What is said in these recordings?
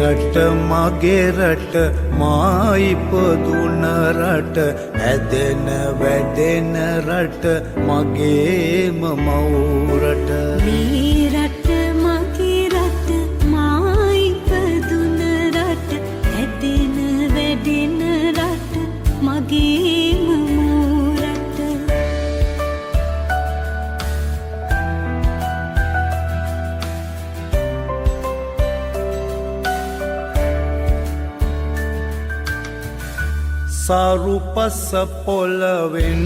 රට මගේ රට මා ඉපදුන රට හැදෙන වැඩෙන රට මගේම මව් රට මේ රට මගේ රට මා ඉපදුන රට හැදෙන වැඩෙන රට මගේම මව් රට සරුපස පොළවෙන්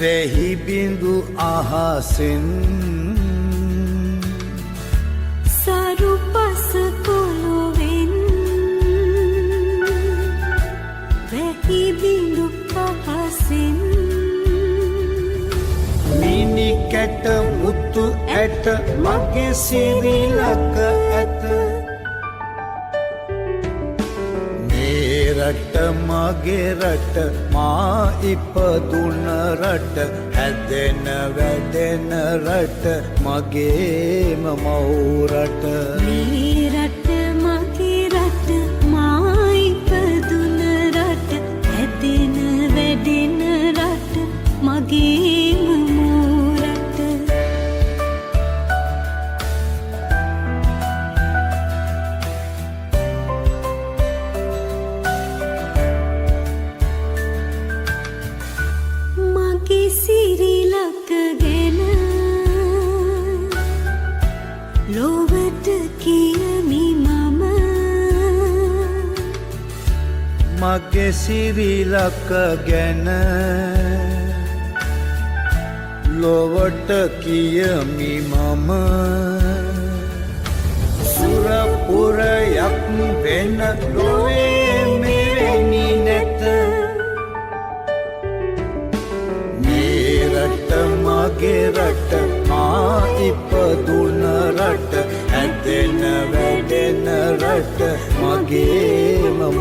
වෙහි බිඳු අහසෙන් සරුපස පොළවෙන් වෙහි බිඳු අහසෙන් මිනි කැට මුතු ඇට මගේ සිරිලක ඇත රට මගේ රට මා ඉපදුන රට හැදෙන වැඩෙන රට මගේම මව් රට මේ රට මගේ රට මා ඉපදුන රට හැදෙන වැඩෙන රට මගේම මව් රට සිරිලක ගැන ලොවට කියමි මම මගේ සිරිලක ගැන ලොවට කියමි මම සුරපුරයක් වෙන ලොවේ මෙවැනි නැත මගේ රට මා ඉපදුන රට හැදෙන වැඩෙන රට මගේම මව්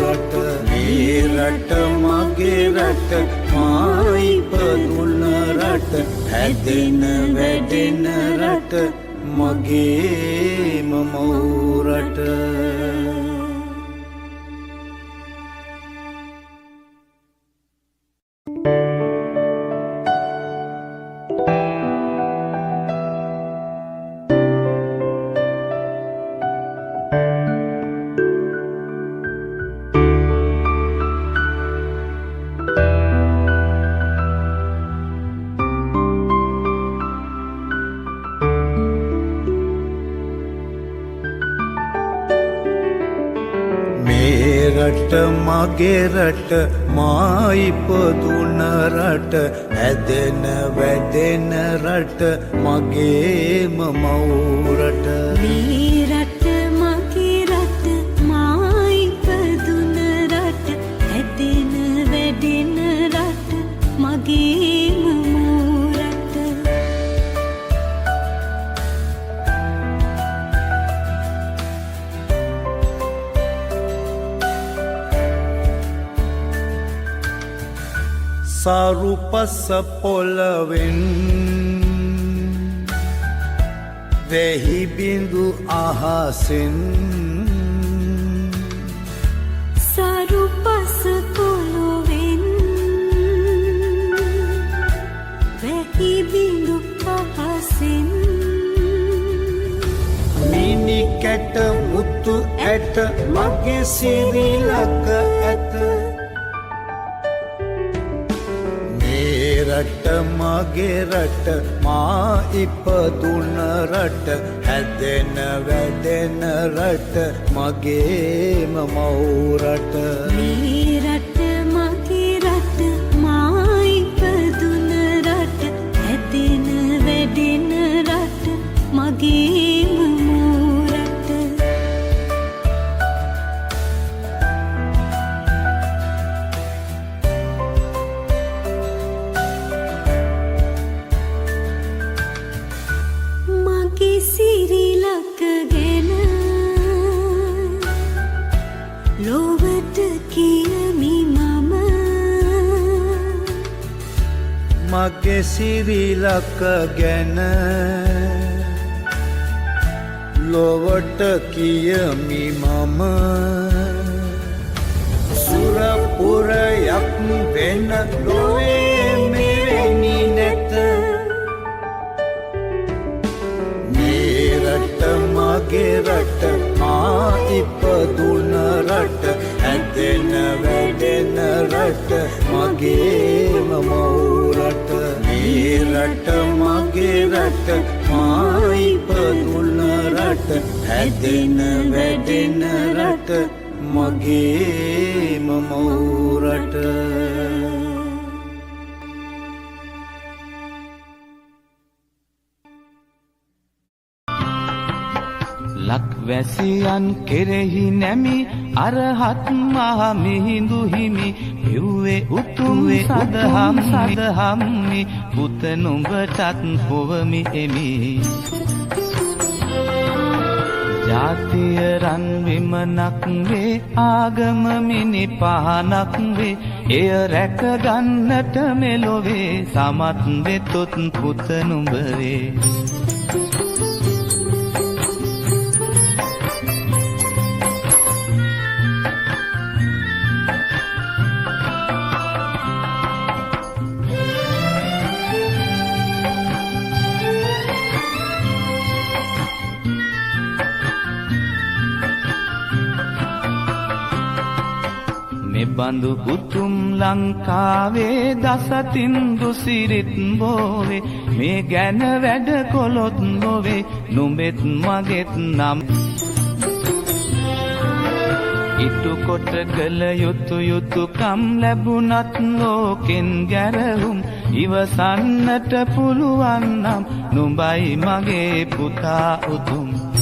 රට මේ රට මගේ රට මා ඉපදුන රට හැදෙන වැඩෙන රට මගේම මව් රට රට මගේ රට මා ඉපදුන රට හැදෙන වැඩෙන රට මගේම මව් රට මේ රට මගේ රට මා ඉපදුන රට හැදෙන වැඩෙන රට මගේම මව් රට සරුපස පොළවෙන් වෙහි බිඳු අහසෙන් සරුපස පොළවෙන් වෙහි බිඳු අහසෙන් මිනි කැට මුතු ඇට මගේ සිරිලක ඇත රට මගේ රට මා ඉපදුන රට හැදෙන වැඩෙන රට මගේම මව් රට මේ රට මගේ රට මා ඉපදුන රට හැදෙන වැඩෙන රට මගේම මව් රට සිරිලක ගැන ලොවට කියමි මම සුරපුරයක් වෙන ලොවේ මෙවැනි නැත මේ රට මගේ රට මා ඉපදුන රට හැදෙන වැඩෙන රට මගේම මවුරට මේ රට මගේ රට මා ඉපදුන රට හැදෙන වැඩෙන රට මගේම මවුරට ලක්වැසියන් කෙරෙහි නැමි අරහත් මහ මිහිඳු හිමි එව්වේ උතුම් සදහම්මි පුත නුඹටත් පොවමි එමි ජාතිය රන් විමනක් වේ ආගම මිනි පහනක් වේ එය රැක ගන්නට මෙලොවේ සමත් වෙතොත් පුත නුඹවේ බඳු උතුම් ලංකාවේ දසතින් දුසිරිත් බෝවේ මේ ගැන වැඩ කොළොත් නොවේ නුඹෙත් මගෙත් නම් ඉටු කොට කළ යුතුයකම් ලැබුණත් ලෝකෙන් ගැරහුම් ඉවසන්නට පුළුවන් නම් නුඹයි මගේ පුතා උතුම්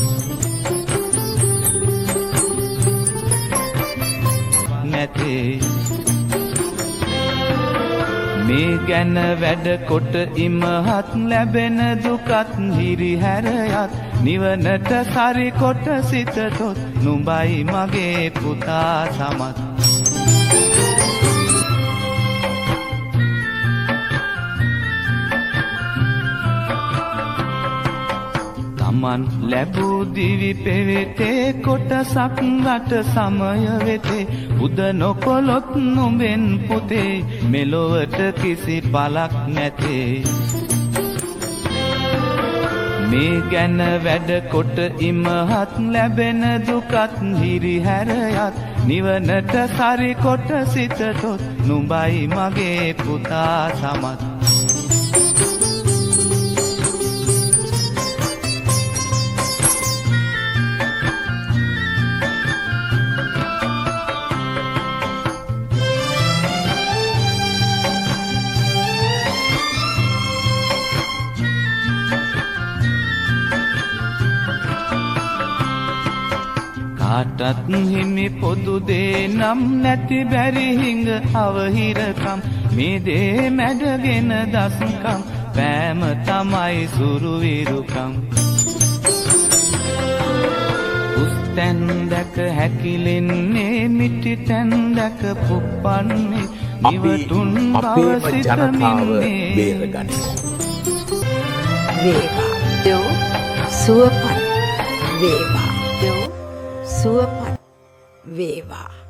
මේ ගැන වැඩ කොට ඉමහත් ලැබෙන දුකත් හිරිහැරයත් නිවනට සරි කොට සිතතොත් නුඹයි මගේ පුතා සමත් තමන් ලැබූ දිවි පෙවෙතේ කොටසක් රට සමය වෙතේ උද නොකොලොත් නුඹෙන් පුතේ මෙලොවට කිසි පලක් නැතේ මේ ගැන වැඩ කොට ඉමහත් ලැබෙන දුකත් හිරිහැරයත් නිවනට සරි කොට සිතතොත් නුඹයි මගේ පුතා සමත් කාටත් හිමි පොදු දේ නම් නැති බැරි හිඟ අවහිරකම් මේ දේ මැඩගෙන දස්කම් පෑම තමයි සුරුවිරුකම් උස්තැන් දැක හැකිලෙන්නේ මිටි තැන් දැක පුප්පන්නේ නිවටුන් බව සිතමින්නේ වේවා යෝ සුවපත් වේවා යෝ සුවපත් වේවා